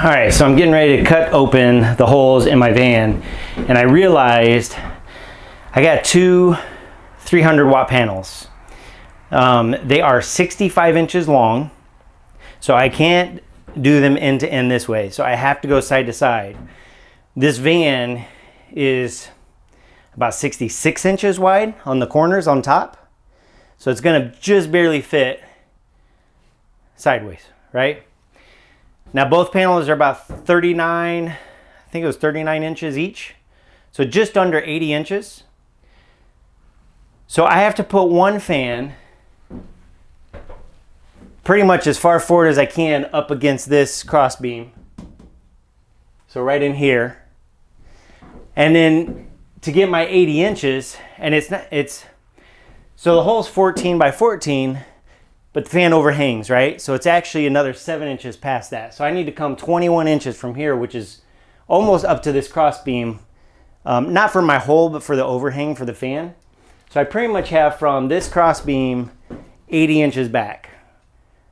All right, so I'm getting ready to cut open the holes in my van, and I realized I got two 300 watt panels. They are 65 inches long, so I can't do them end to end this way, so I have to go side to side. This van is about 66 inches wide on the corners on top, so it's gonna just barely fit sideways, right? Now both panels are about 39, I think it was 39 inches each, so just under 80 inches. So I have to put one fan pretty much as far forward as I can up against this cross beam. So right in here. And then to get my 80 inches, and so the hole's 14 by 14, but the fan overhangs, right? So it's actually another 7 inches past that. So I need to come 21 inches from here, which is almost up to this cross beam. Not for my hole, but for the overhang for the fan. So I pretty much have from this cross beam 80 inches back.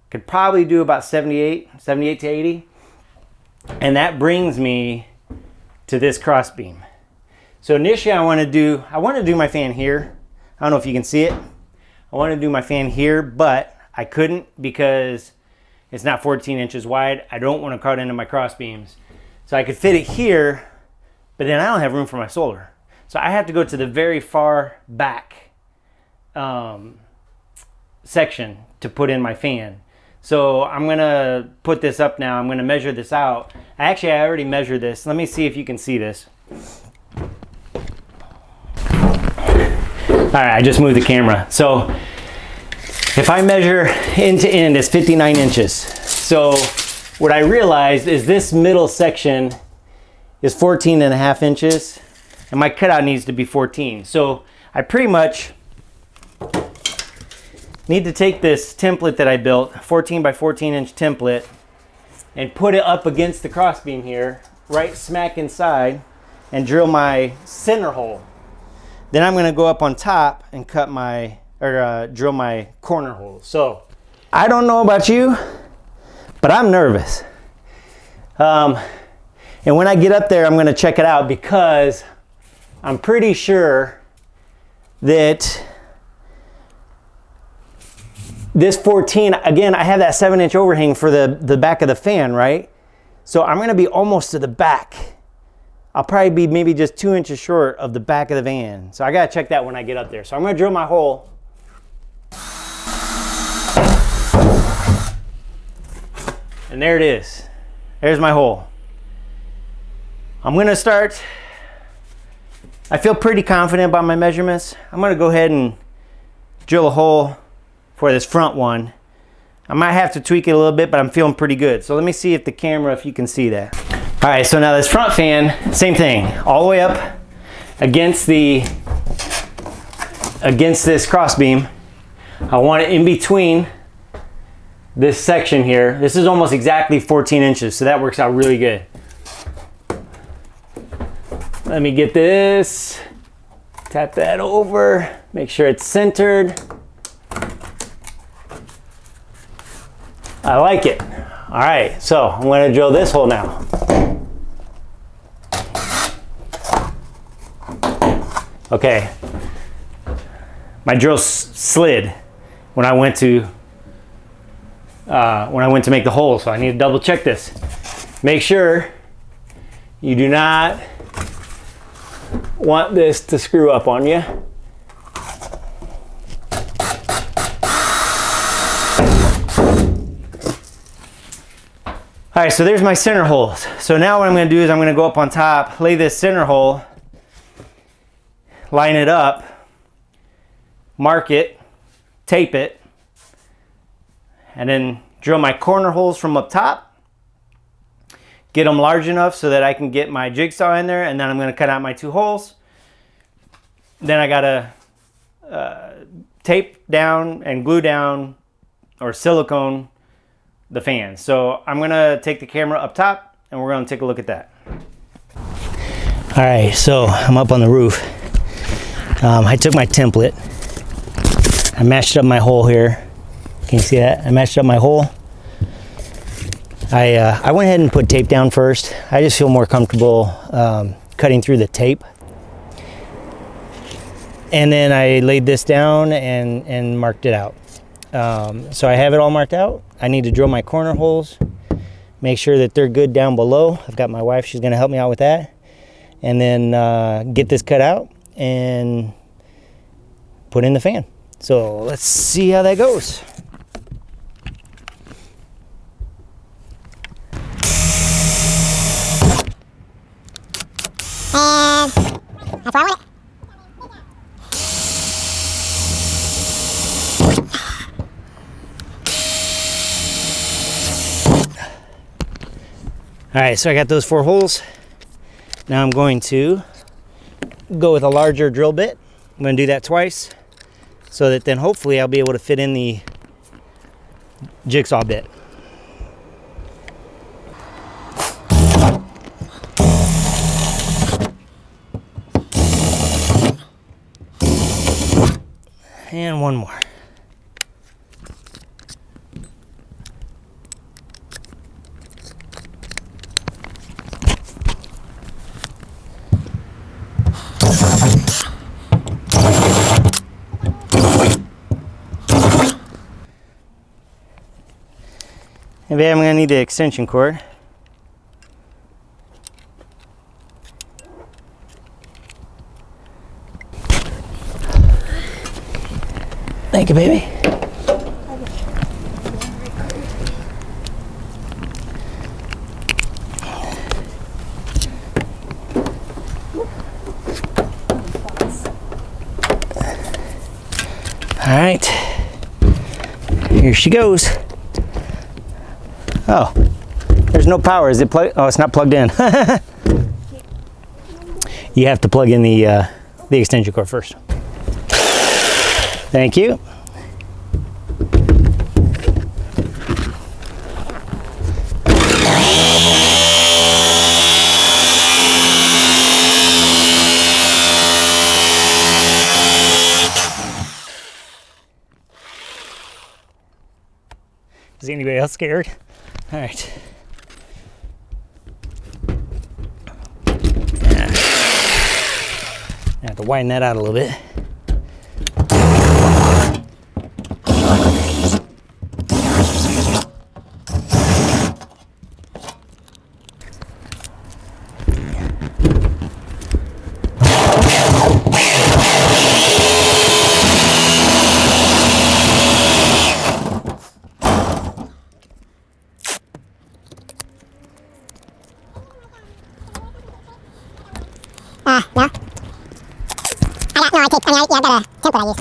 Could probably do about 78 to 80. And that brings me to this cross beam. So initially I want to do my fan here. I don't know if you can see it. I want to do my fan here, but I couldn't because it's not 14 inches wide. I don't want to cut into my cross beams. So I could fit it here, but then I don't have room for my solar. So I have to go to the very far back section to put in my fan. So I'm gonna put this up now. I'm gonna measure this out. I already measured this. Let me see if you can see this. All right, I just moved the camera. So if I measure end to end, it's 59 inches. So what I realized is this middle section is 14 and a half inches, and my cutout needs to be 14. So I pretty much need to take this template that I built, 14 by 14 inch template, and put it up against the cross beam here, right smack inside, and drill my center hole. Then I'm gonna go up on top and cut drill my corner holes. So I don't know about you, but I'm nervous. And when I get up there, I'm gonna check it out because I'm pretty sure that this 14, again, I have that 7 inch overhang for the back of the fan, right? So I'm gonna be almost to the back. I'll probably be maybe just 2 inches short of the back of the van. So I gotta check that when I get up there. So I'm gonna drill my hole. And there it is. There's my hole. I'm gonna start, I feel pretty confident about my measurements. I'm gonna go ahead and drill a hole for this front one. I might have to tweak it a little bit, but I'm feeling pretty good. So let me see if the camera, if you can see that. All right, so now this front fan, same thing, all the way up against this cross beam. I want it in between this section here. This is almost exactly 14 inches, so that works out really good. Let me get this, tap that over, make sure it's centered. I like it. All right, so I'm gonna drill this hole now. Okay, my drill slid when I went to make the hole, so I need to double check this. Make sure you do not want this to screw up on you. All right, so there's my center holes. So now what I'm gonna do is I'm gonna go up on top, lay this center hole, line it up, mark it, tape it, and then drill my corner holes from up top, get them large enough so that I can get my jigsaw in there, and then I'm gonna cut out my 2 holes. Then I gotta tape down and glue down or silicone the fan. So I'm gonna take the camera up top and we're gonna take a look at that. All right, so I'm up on the roof. I took my template, I matched up my hole here. Can you see that? I matched up my hole. I went ahead and put tape down first. I just feel more comfortable cutting through the tape. And then I laid this down and marked it out. So I have it all marked out. I need to drill my corner holes, make sure that they're good down below. I've got my wife, she's gonna help me out with that. And then get this cut out and put in the fan. So let's see how that goes. And that's where I want it. All right, so I got those 4 holes. Now I'm going to go with a larger drill bit. I'm going to do that twice so that then hopefully I'll be able to fit in the jigsaw bit. And one more. And babe, I'm gonna need the extension cord. Thank you, baby. All right, here she goes. Oh, there's no power. Is it plugged? Oh, it's not plugged in. You have to plug in the extension cord first. Thank you. Is anybody else scared? All right. I have to widen that out a little bit. No. I got a template I use.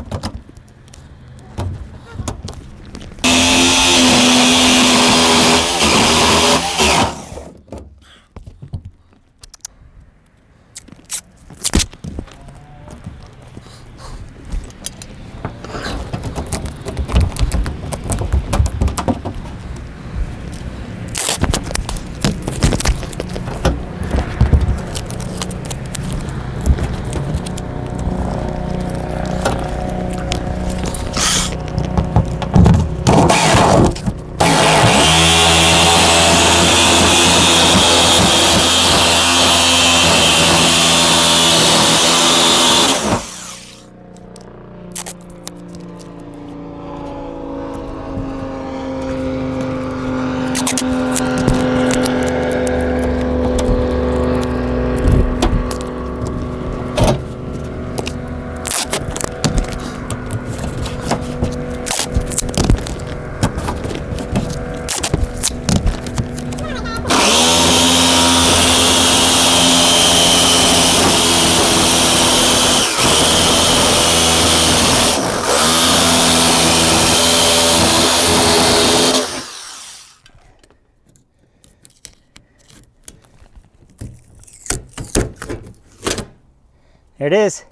There it is.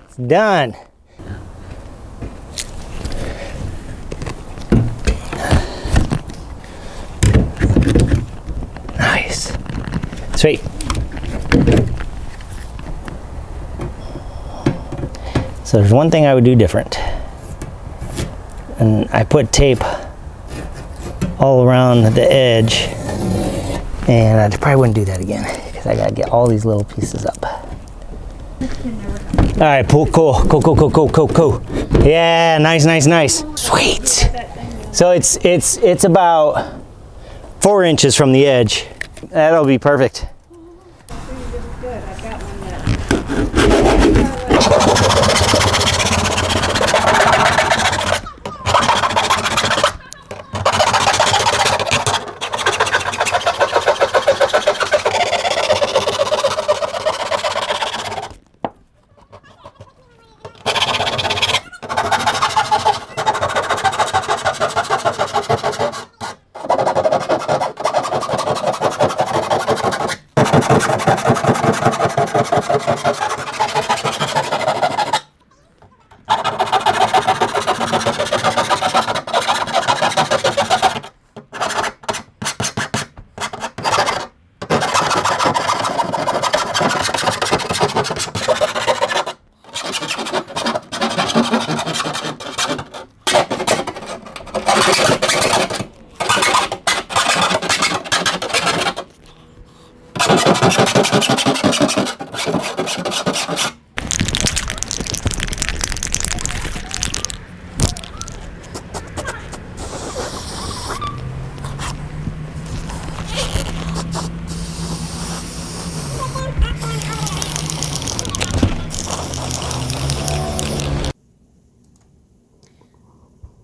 It's done. Nice. Sweet. So there's one thing I would do different. And I put tape all around the edge. And I probably wouldn't do that again because I gotta get all these little pieces up. All right, cool. Yeah, nice. Sweet. So it's about 4 inches from the edge. That'll be perfect.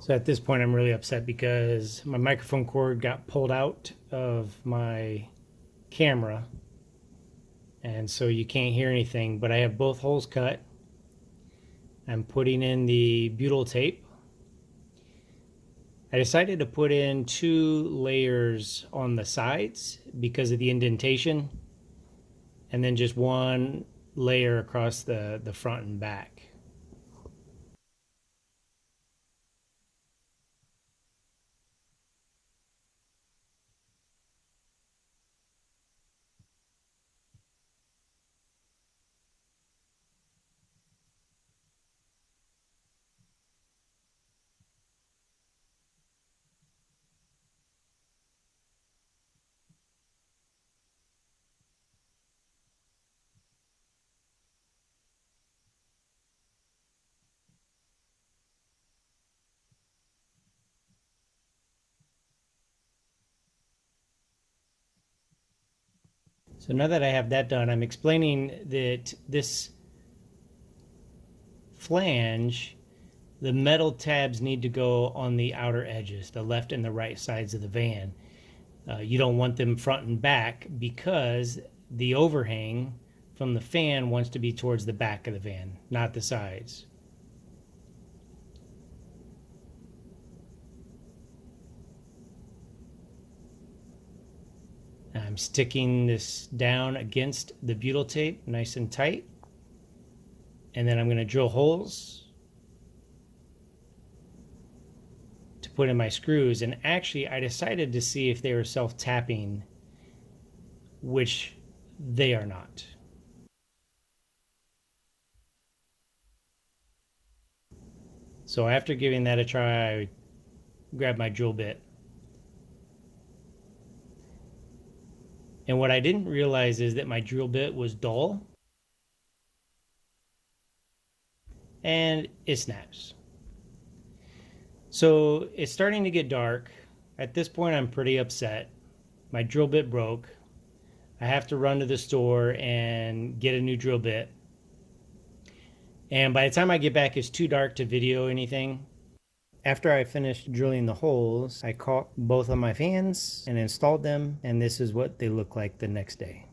So at this point, I'm really upset because my microphone cord got pulled out of my camera. And so you can't hear anything, but I have both holes cut. I'm putting in the butyl tape. I decided to put in 2 layers on the sides because of the indentation, and then just 1 layer across the front and back. So now that I have that done, I'm explaining that this flange, the metal tabs need to go on the outer edges, the left and the right sides of the van. You don't want them front and back because the overhang from the fan wants to be towards the back of the van, not the sides. I'm sticking this down against the butyl tape nice and tight, and then I'm going to drill holes to put in my screws. And actually I decided to see if they were self-tapping, which they are not. So after giving that a try, I grabbed my drill bit. And what I didn't realize is that my drill bit was dull and it snaps. So it's starting to get dark. At this point, I'm pretty upset. My drill bit broke. I have to run to the store and get a new drill bit. And by the time I get back, it's too dark to video anything. After I finished drilling the holes, I caulked both of my fans and installed them, and this is what they look like the next day.